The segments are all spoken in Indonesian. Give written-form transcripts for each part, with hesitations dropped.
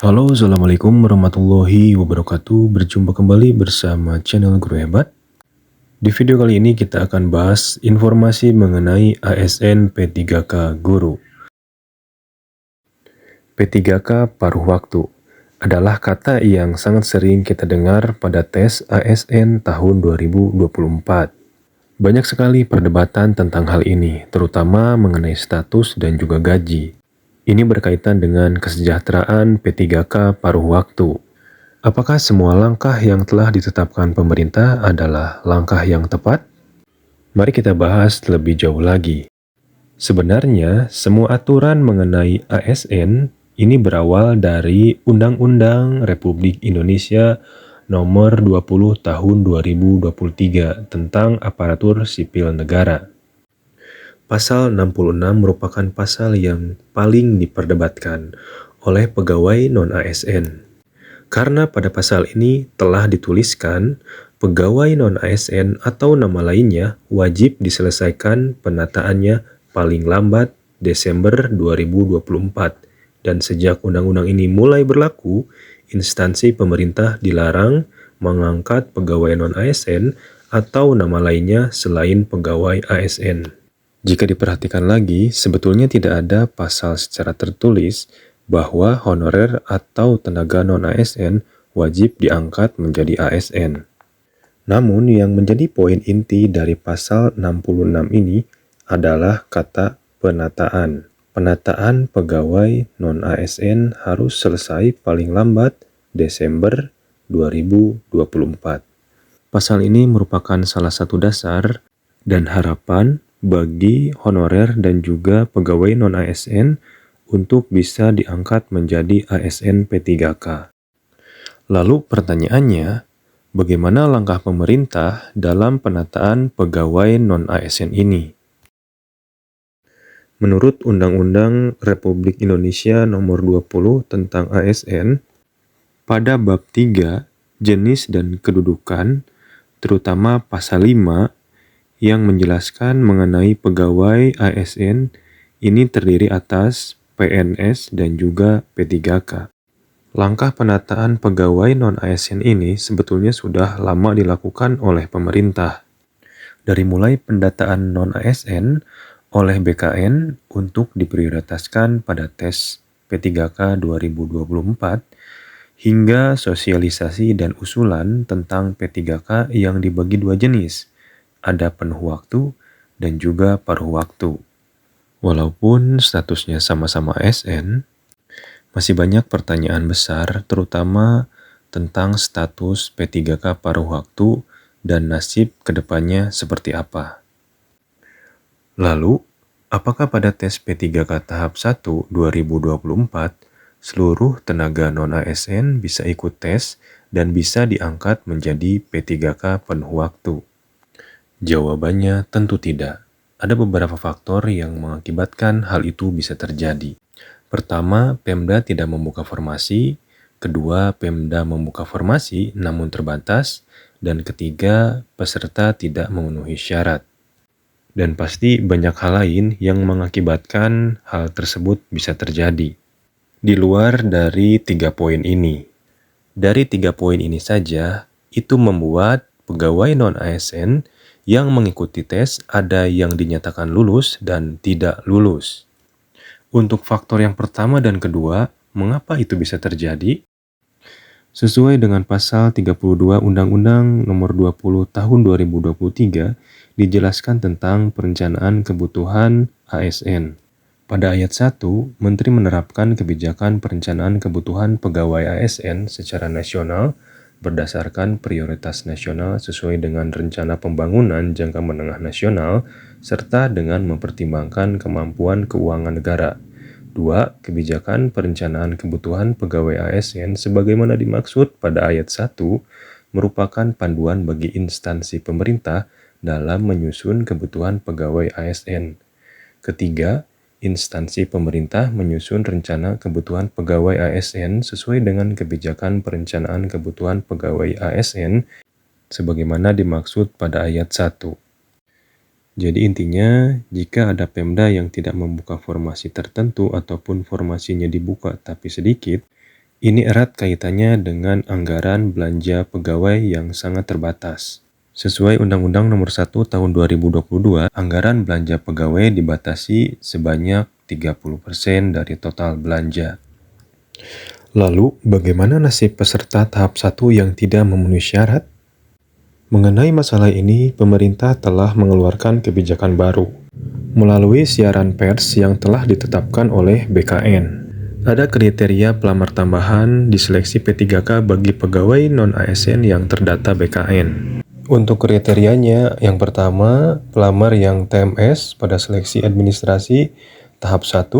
Halo, Assalamualaikum warahmatullahi wabarakatuh. Berjumpa kembali bersama channel Guru Hebat. Di video kali ini kita akan bahas informasi mengenai ASN P3K Guru. P3K paruh waktu adalah kata yang sangat sering kita dengar pada tes ASN tahun 2024. Banyak sekali perdebatan tentang hal ini, terutama mengenai status dan juga gaji. Ini berkaitan dengan kesejahteraan P3K paruh waktu. Apakah semua langkah yang telah ditetapkan pemerintah adalah langkah yang tepat? Mari kita bahas lebih jauh lagi. Sebenarnya, semua aturan mengenai ASN ini berawal dari Undang-Undang Republik Indonesia Nomor 20 Tahun 2023 tentang Aparatur Sipil Negara. Pasal 66 merupakan pasal yang paling diperdebatkan oleh pegawai non-ASN. Karena pada pasal ini telah dituliskan, pegawai non-ASN atau nama lainnya wajib diselesaikan penataannya paling lambat Desember 2024. Dan sejak undang-undang ini mulai berlaku, instansi pemerintah dilarang mengangkat pegawai non-ASN atau nama lainnya selain pegawai ASN. Jika diperhatikan lagi, sebetulnya tidak ada pasal secara tertulis bahwa honorer atau tenaga non-ASN wajib diangkat menjadi ASN. Namun yang menjadi poin inti dari pasal 66 ini adalah kata penataan. Penataan pegawai non-ASN harus selesai paling lambat Desember 2024. Pasal ini merupakan salah satu dasar dan harapan bagi honorer dan juga pegawai non-ASN untuk bisa diangkat menjadi ASN P3K. Lalu pertanyaannya, bagaimana langkah pemerintah dalam penataan pegawai non-ASN ini? Menurut Undang-Undang Republik Indonesia Nomor 20 tentang ASN, pada bab 3, jenis dan kedudukan, terutama pasal 5, yang menjelaskan mengenai pegawai ASN ini terdiri atas PNS dan juga P3K. Langkah penataan pegawai non-ASN ini sebetulnya sudah lama dilakukan oleh pemerintah. Dari mulai pendataan non-ASN oleh BKN untuk diprioritaskan pada tes P3K 2024, hingga sosialisasi dan usulan tentang P3K yang dibagi dua jenis, ada penuh waktu dan juga paruh waktu. Walaupun statusnya sama-sama ASN, masih banyak pertanyaan besar terutama tentang status P3K paruh waktu dan nasib kedepannya seperti apa. Lalu, apakah pada tes P3K tahap 1 2024, seluruh tenaga non-ASN bisa ikut tes dan bisa diangkat menjadi P3K penuh waktu? Jawabannya tentu tidak. Ada beberapa faktor yang mengakibatkan hal itu bisa terjadi. Pertama, Pemda tidak membuka formasi. Kedua, Pemda membuka formasi namun terbatas. Dan ketiga, peserta tidak memenuhi syarat. Dan pasti banyak hal lain yang mengakibatkan hal tersebut bisa terjadi. Di luar dari 3 poin ini. Dari 3 poin ini saja, itu membuat pegawai non-ASN yang mengikuti tes ada yang dinyatakan lulus dan tidak lulus. Untuk faktor yang pertama dan kedua, mengapa itu bisa terjadi? Sesuai dengan pasal 32 Undang-Undang Nomor 20 Tahun 2023, dijelaskan tentang perencanaan kebutuhan ASN. Pada ayat 1, Menteri menerapkan kebijakan perencanaan kebutuhan pegawai ASN secara nasional berdasarkan prioritas nasional sesuai dengan rencana pembangunan jangka menengah nasional serta dengan mempertimbangkan kemampuan keuangan negara. 2. Kebijakan perencanaan kebutuhan pegawai ASN sebagaimana dimaksud pada ayat 1 merupakan panduan bagi instansi pemerintah dalam menyusun kebutuhan pegawai ASN. Ketiga, instansi pemerintah menyusun rencana kebutuhan pegawai ASN sesuai dengan kebijakan perencanaan kebutuhan pegawai ASN sebagaimana dimaksud pada ayat 1. Jadi intinya, jika ada Pemda yang tidak membuka formasi tertentu ataupun formasinya dibuka tapi sedikit, Ini erat kaitannya dengan anggaran belanja pegawai yang sangat terbatas. Sesuai Undang-Undang Nomor 1 Tahun 2022, anggaran belanja pegawai dibatasi sebanyak 30% dari total belanja. Lalu, bagaimana nasib peserta tahap 1 yang tidak memenuhi syarat? Mengenai masalah ini, pemerintah telah mengeluarkan kebijakan baru melalui siaran pers yang telah ditetapkan oleh BKN. Ada kriteria pelamar tambahan di seleksi P3K bagi pegawai non-ASN yang terdata BKN. Untuk kriterianya, yang pertama, pelamar yang TMS pada seleksi administrasi tahap 1.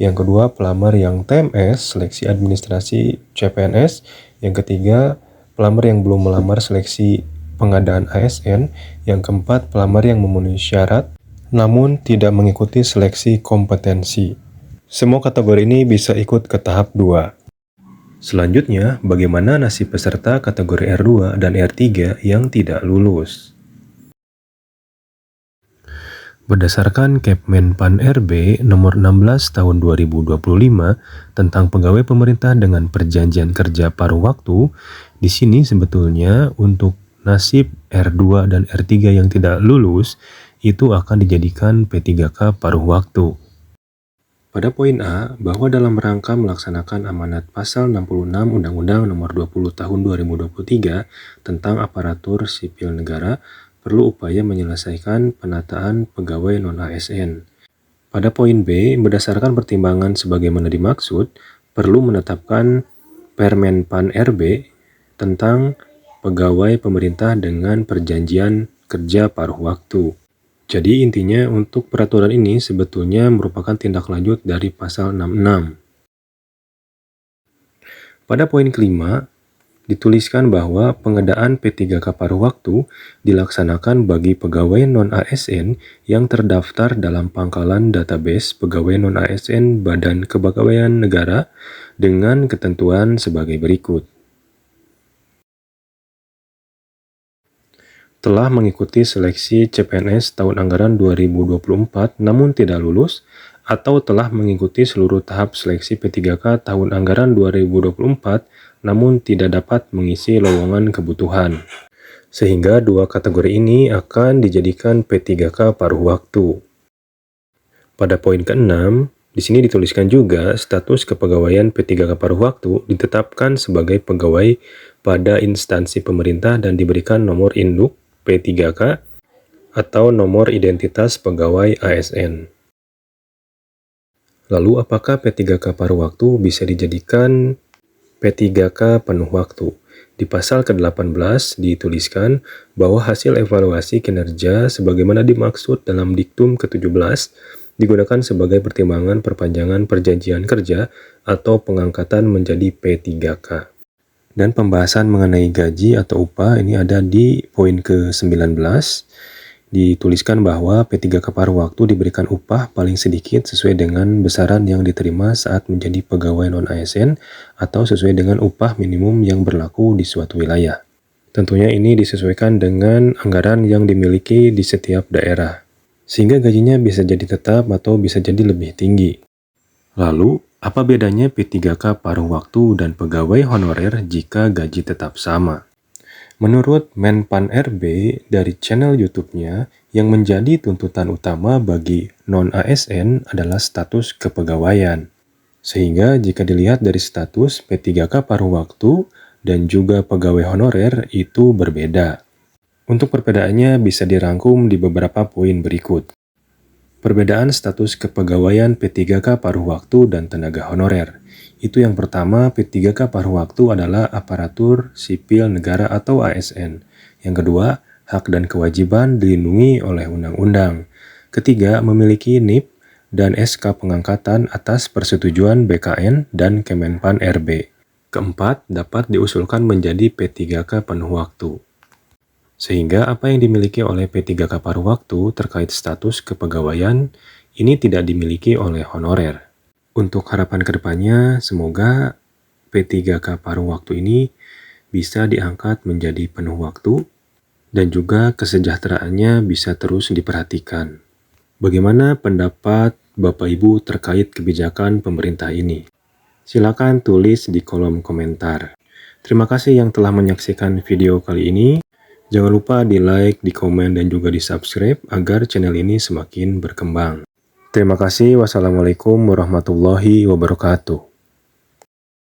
Yang kedua, pelamar yang TMS seleksi administrasi CPNS. Yang ketiga, pelamar yang belum melamar seleksi pengadaan ASN. Yang keempat, pelamar yang memenuhi syarat namun tidak mengikuti seleksi kompetensi. Semua kategori ini bisa ikut ke tahap 2. Selanjutnya, bagaimana nasib peserta kategori R2 dan R3 yang tidak lulus? Berdasarkan Kepmenpan RB nomor 16 tahun 2025 tentang pegawai pemerintah dengan perjanjian kerja paruh waktu, di sini sebetulnya untuk nasib R2 dan R3 yang tidak lulus itu akan dijadikan P3K paruh waktu. Pada poin A, bahwa dalam rangka melaksanakan amanat pasal 66 Undang-Undang Nomor 20 Tahun 2023 tentang aparatur sipil negara, perlu upaya menyelesaikan penataan pegawai non-ASN. Pada poin B, berdasarkan pertimbangan sebagaimana dimaksud, perlu menetapkan Permenpan RB tentang pegawai pemerintah dengan perjanjian kerja paruh waktu. Jadi intinya untuk peraturan ini sebetulnya merupakan tindak lanjut dari pasal 66. Pada poin kelima, dituliskan bahwa pengadaan P3K paruh waktu dilaksanakan bagi pegawai non-ASN yang terdaftar dalam pangkalan database pegawai non-ASN Badan Kepegawaian Negara dengan ketentuan sebagai berikut. Telah mengikuti seleksi CPNS tahun anggaran 2024 namun tidak lulus, atau telah mengikuti seluruh tahap seleksi P3K tahun anggaran 2024 namun tidak dapat mengisi lowongan kebutuhan. Sehingga dua kategori ini akan dijadikan P3K paruh waktu. Pada poin ke-6, di sini dituliskan juga status kepegawaian P3K paruh waktu ditetapkan sebagai pegawai pada instansi pemerintah dan diberikan nomor induk P3K atau nomor identitas pegawai ASN. Lalu apakah P3K paruh waktu bisa dijadikan P3K penuh waktu? Di pasal ke-18 dituliskan bahwa hasil evaluasi kinerja sebagaimana dimaksud dalam diktum ke-17 digunakan sebagai pertimbangan perpanjangan perjanjian kerja atau pengangkatan menjadi P3K. Dan pembahasan mengenai gaji atau upah ini ada di poin ke-19. Dituliskan bahwa P3K paruh waktu diberikan upah paling sedikit sesuai dengan besaran yang diterima saat menjadi pegawai non-ASN atau sesuai dengan upah minimum yang berlaku di suatu wilayah. Tentunya ini disesuaikan dengan anggaran yang dimiliki di setiap daerah, sehingga gajinya bisa jadi tetap atau bisa jadi lebih tinggi. Lalu, apa bedanya P3K paruh waktu dan pegawai honorer jika gaji tetap sama? Menurut Menpan RB dari channel YouTube-nya, yang menjadi tuntutan utama bagi non-ASN adalah status kepegawaian. Sehingga jika dilihat dari status P3K paruh waktu dan juga pegawai honorer itu berbeda. Untuk perbedaannya bisa dirangkum di beberapa poin berikut. Perbedaan status kepegawaian P3K paruh waktu dan tenaga honorer. Itu yang pertama, P3K paruh waktu adalah aparatur sipil negara atau ASN. Yang kedua, hak dan kewajiban dilindungi oleh undang-undang. Ketiga, memiliki NIP dan SK pengangkatan atas persetujuan BKN dan Kemenpan RB. Keempat, dapat diusulkan menjadi P3K penuh waktu. Sehingga apa yang dimiliki oleh P3K paruh waktu terkait status kepegawaian ini tidak dimiliki oleh honorer. Untuk harapan kedepannya, semoga P3K paruh waktu ini bisa diangkat menjadi penuh waktu dan juga kesejahteraannya bisa terus diperhatikan. Bagaimana pendapat Bapak Ibu terkait kebijakan pemerintah ini? Silakan tulis di kolom komentar. Terima kasih yang telah menyaksikan video kali ini. Jangan lupa di like, di komen, dan juga di subscribe agar channel ini semakin berkembang. Terima kasih. Wassalamualaikum warahmatullahi wabarakatuh.